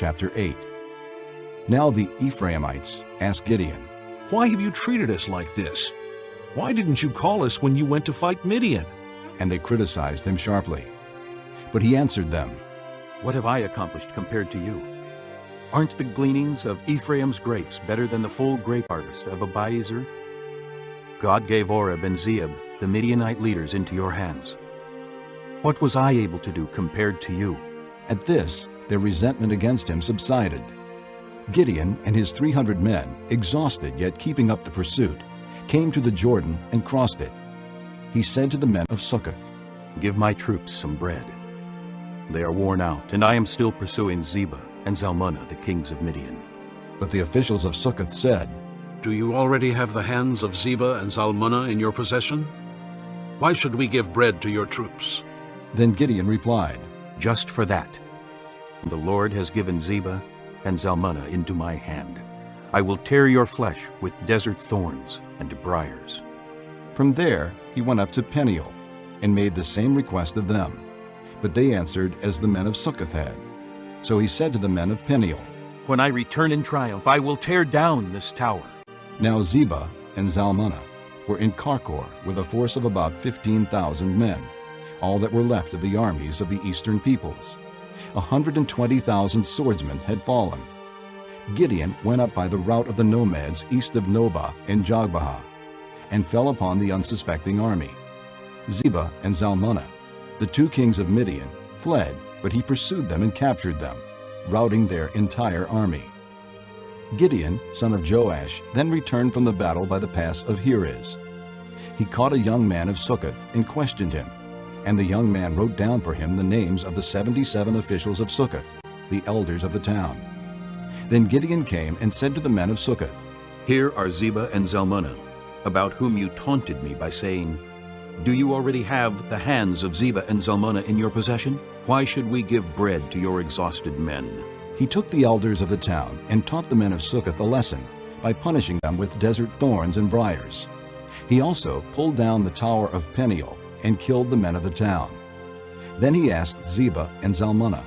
chapter 8. Now the Ephraimites asked Gideon, "Why have you treated us like this? Why didn't you call us when you went to fight Midian?" and they criticized him sharply. But he answered them, What have I accomplished compared to you? Aren't the gleanings of Ephraim's grapes better than the full grape harvest of Abiezer? God gave Oreb and Zeeb, the Midianite leaders, into your hands. What was I able to do compared to you? At this, their resentment against him subsided. Gideon and his 300 men, exhausted yet keeping up the pursuit, came to the Jordan and crossed it. He said to the men of Succoth, Give my troops some bread. They are worn out, and I am still pursuing Zebah and Zalmunna, the kings of Midian. But the officials of Succoth said, Do you already have the hands of Zebah and Zalmunna in your possession? Why should we give bread to your troops? Then Gideon replied, Just for that. The Lord has given Zebah and Zalmunna into my hand. I will tear your flesh with desert thorns and briars. From there he went up to Peniel, and made the same request of them. But they answered as the men of Succoth had. So he said to the men of Peniel, When I return in triumph, I will tear down this tower. Now Zebah and Zalmunna were in Karkor with a force of about 15,000 men, all that were left of the armies of the eastern peoples. 120,000 swordsmen had fallen. Gideon went up by the route of the nomads east of Nobah and Jogbehah, and fell upon the unsuspecting army. Zebah and Zalmunna, the two kings of Midian, fled, but he pursued them and captured them, routing their entire army. Gideon, son of Joash, then returned from the battle by the pass of Heriz. He caught a young man of Succoth and questioned him, and the young man wrote down for him the names of the 77 officials of Succoth, the elders of the town. Then Gideon came and said to the men of Succoth, Here are Zebah and Zalmunna, about whom you taunted me by saying, Do you already have the hands of Zebah and Zalmunna in your possession? Why should we give bread to your exhausted men? He took the elders of the town and taught the men of Succoth a lesson by punishing them with desert thorns and briars. He also pulled down the tower of Peniel and killed the men of the town. Then he asked Zebah and Zalmunna,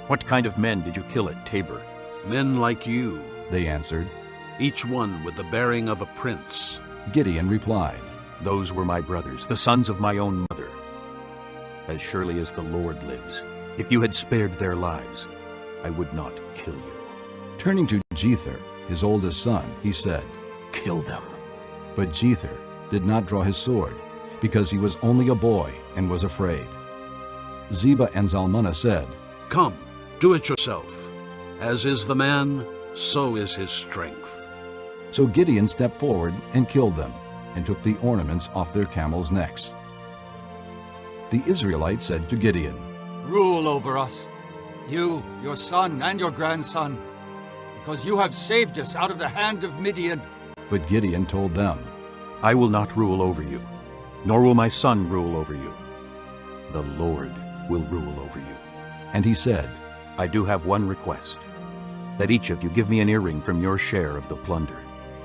What kind of men did you kill at Tabor? Men like you, they answered. each one with the bearing of a prince. Gideon replied, Those were my brothers, the sons of my own mother. As surely as the Lord lives, if you had spared their lives, I would not kill you. Turning to Jether, his oldest son, he said, Kill them. But Jether did not draw his sword, because he was only a boy and was afraid. Zebah and Zalmunna said, Come, do it yourself. As is the man, so is his strength. So Gideon stepped forward and killed them, and took the ornaments off their camels' necks. The Israelites said to Gideon, Rule over us, you, your son, and your grandson, because you have saved us out of the hand of Midian. But Gideon told them, I will not rule over you, nor will my son rule over you. The Lord will rule over you. And he said, I do have one request, that each of you give me an earring from your share of the plunder.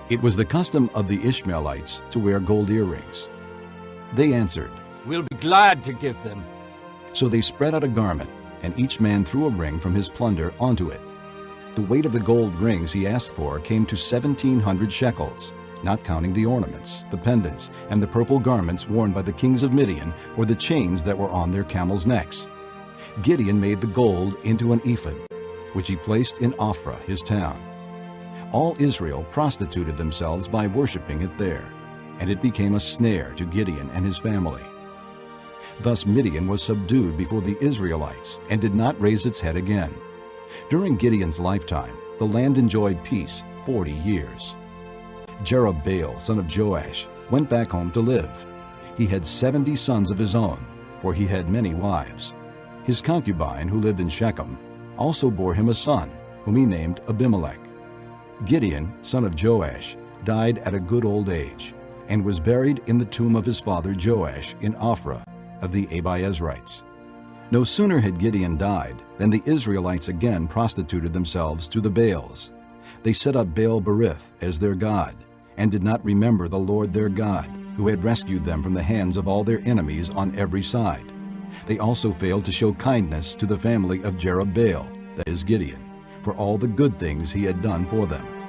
It was the custom of the Ishmaelites to wear gold earrings. They answered, We'll be glad to give them. So they spread out a garment, and each man threw a ring from his plunder onto it. The weight of the gold rings he asked for came to 1,700 shekels, not counting the ornaments, the pendants, and the purple garments worn by the kings of Midian, or the chains that were on their camels' necks. Gideon made the gold into an ephod, which he placed in Ophrah, his town. All Israel prostituted themselves by worshiping it there, and it became a snare to Gideon and his family. Thus Midian was subdued before the Israelites and did not raise its head again. During Gideon's lifetime, the land enjoyed peace 40 years. Jerubbaal, son of Joash, went back home to live. He had 70 sons of his own, for he had many wives. His concubine, who lived in Shechem, also bore him a son, whom he named Abimelech. Gideon, son of Joash, died at a good old age, and was buried in the tomb of his father Joash in Ophrah of the Abiezrites. No sooner had Gideon died than the Israelites again prostituted themselves to the Baals. They set up Baal-berith as their god, and did not remember the Lord their God, who had rescued them from the hands of all their enemies on every side. They also failed to show kindness to the family of Jerubbaal, that is Gideon, for all the good things he had done for them.